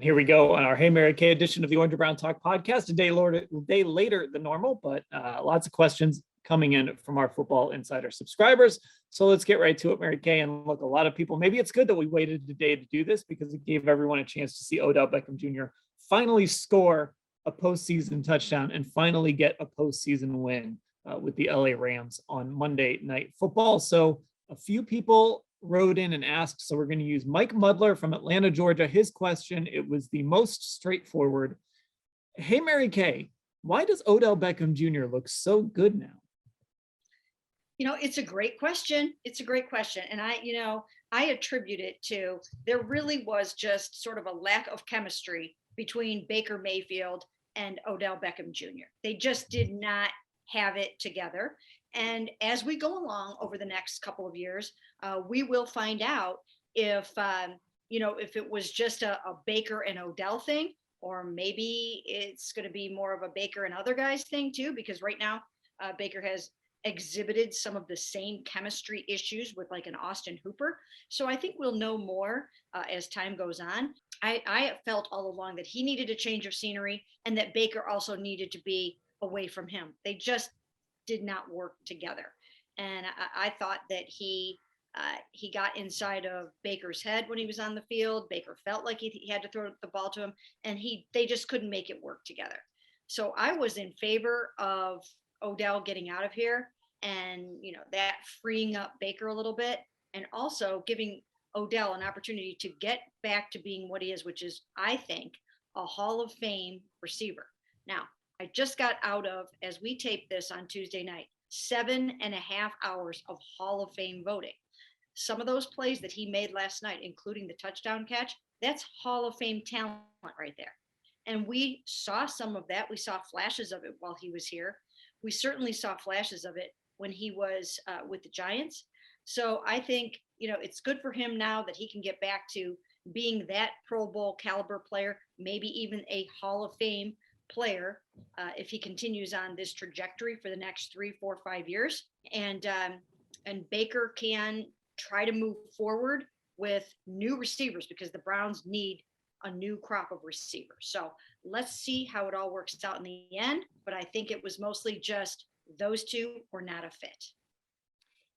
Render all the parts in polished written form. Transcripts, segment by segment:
Here we go on our Hey Mary Kay edition of the Orange and Brown Talk podcast. A day later than normal, but lots of questions coming in from our Football Insider subscribers. So let's get right to it, Mary Kay. And look, a lot of people, maybe it's good that we waited a day to do this because it gave everyone a chance to see Odell Beckham Jr. finally score a postseason touchdown and finally get a postseason win with the LA Rams on Monday Night Football. So a few people wrote in and asked, so we're going to use Mike Mudler from Atlanta, Georgia. His question, it was the most straightforward. Hey, Mary Kay, why does Odell Beckham Jr. look so good now? It's a great question. It's a great question. And I attribute it to, there really was just sort of a lack of chemistry between Baker Mayfield and Odell Beckham Jr. They just did not have it together. And as we go along over the next couple of years, we will find out if it was just a Baker and Odell thing, or maybe it's going to be more of a Baker and other guys thing too, because right now Baker has exhibited some of the same chemistry issues with like an Austin Hooper. So I think we'll know more as time goes on. I felt all along that he needed a change of scenery and that Baker also needed to be away from him. They just did not work together. And I thought that he got inside of Baker's head when he was on the field. Baker felt like he had to throw the ball to him, and they just couldn't make it work together. So I was in favor of Odell getting out of here and, that freeing up Baker a little bit, and also giving Odell an opportunity to get back to being what he is, which is, I think, a Hall of Fame receiver. Now, I just got out of, as we tape this on Tuesday night, 7.5 hours of Hall of Fame voting. Some of those plays that he made last night, including the touchdown catch, that's Hall of Fame talent right there. And we saw some of that. We saw flashes of it while he was here. We certainly saw flashes of it when he was with the Giants. So I think, it's good for him now that he can get back to being that Pro Bowl caliber player, maybe even a Hall of Fame player if he continues on this trajectory for the next 3, 4, 5 years. And Baker can try to move forward with new receivers because the Browns need a new crop of receivers. So let's see how it all works out in the end. But I think it was mostly just those two were not a fit.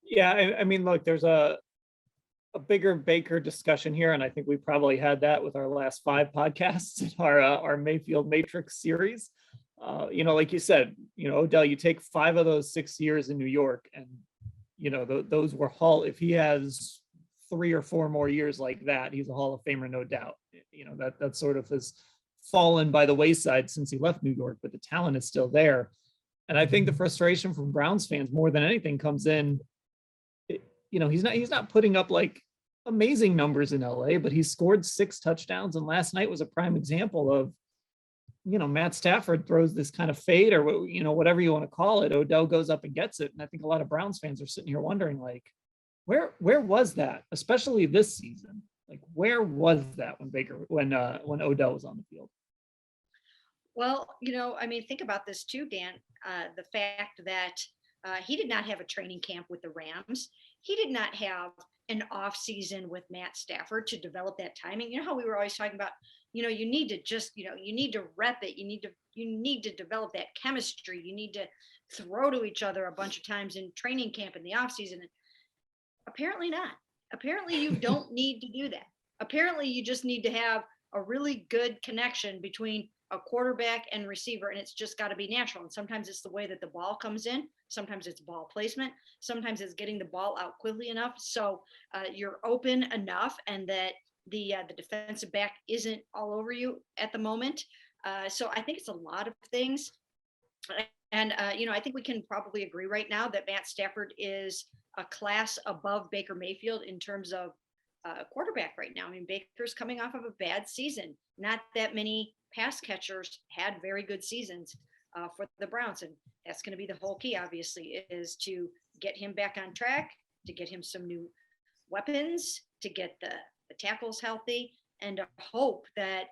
Yeah, I mean, look, there's a bigger Baker discussion here, and I think we probably had that with our last 5 podcasts in our Mayfield Matrix series. Like you said, Odell, you take 5 of those 6 years in New York, and those were Hall. If he has 3 or 4 more years like that, he's a Hall of Famer, no doubt. That sort of has fallen by the wayside since he left New York, but the talent is still there. And I think the frustration from Browns fans more than anything comes in. He's not putting up like amazing numbers in LA, but he scored 6 touchdowns. And last night was a prime example of, Matt Stafford throws this kind of fade or, whatever you want to call it. Odell goes up and gets it. And I think a lot of Browns fans are sitting here wondering, like, where was that, especially this season? Like, where was that when Odell was on the field? Well, think about this too, Dan. The fact that he did not have a training camp with the Rams. He did not have an off season with Matt Stafford to develop that timing. You know how we were always talking about, you need to just, you need to rep it. You need to develop that chemistry. You need to throw to each other a bunch of times in training camp in the off season. And apparently not. Apparently you don't need to do that. Apparently you just need to have a really good connection between a quarterback and receiver, and it's just got to be natural. And sometimes it's the way that the ball comes in. Sometimes it's ball placement. Sometimes it's getting the ball out quickly enough so you're open enough, and that the defensive back isn't all over you at the moment. So I think it's a lot of things. And I think we can probably agree right now that Matt Stafford is a class above Baker Mayfield in terms of quarterback right now. I mean, Baker's coming off of a bad season. Not that many pass catchers had very good seasons for the Browns. And that's going to be the whole key, obviously, is to get him back on track, to get him some new weapons, to get the tackles healthy, and to hope that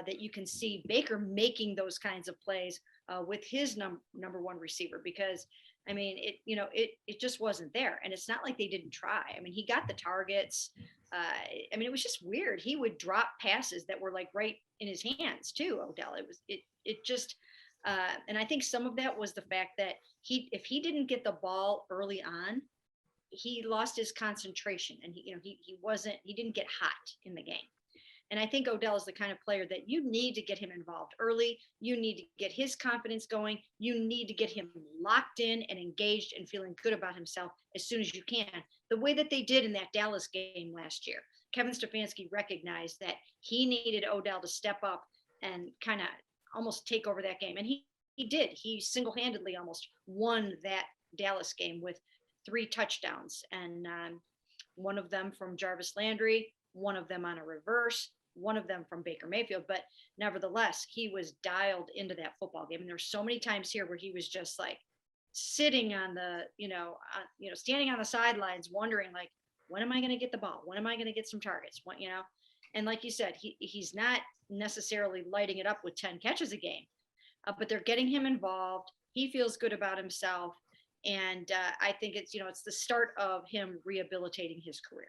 you can see Baker making those kinds of plays with his number one receiver. Because I mean, it just wasn't there. And it's not like they didn't try. I mean, he got the targets. I mean, it was just weird. He would drop passes that were like right in his hands too, Odell. It just, and I think some of that was the fact that if he didn't get the ball early on, he lost his concentration, and he didn't get hot in the game. And I think Odell is the kind of player that you need to get him involved early. You need to get his confidence going. You need to get him locked in and engaged and feeling good about himself as soon as you can. The way that they did in that Dallas game last year, Kevin Stefanski recognized that he needed Odell to step up and kind of almost take over that game. And he did. He single-handedly almost won that Dallas game with 3 touchdowns, and one of them from Jarvis Landry, one of them on a reverse, one of them from Baker Mayfield. But nevertheless, he was dialed into that football game. And there's so many times here where he was just like sitting on the, standing on the sidelines, wondering like, when am I going to get the ball? When am I going to get some targets? And like you said, he's not necessarily lighting it up with 10 catches a game, but they're getting him involved. He feels good about himself. And I think it's the start of him rehabilitating his career.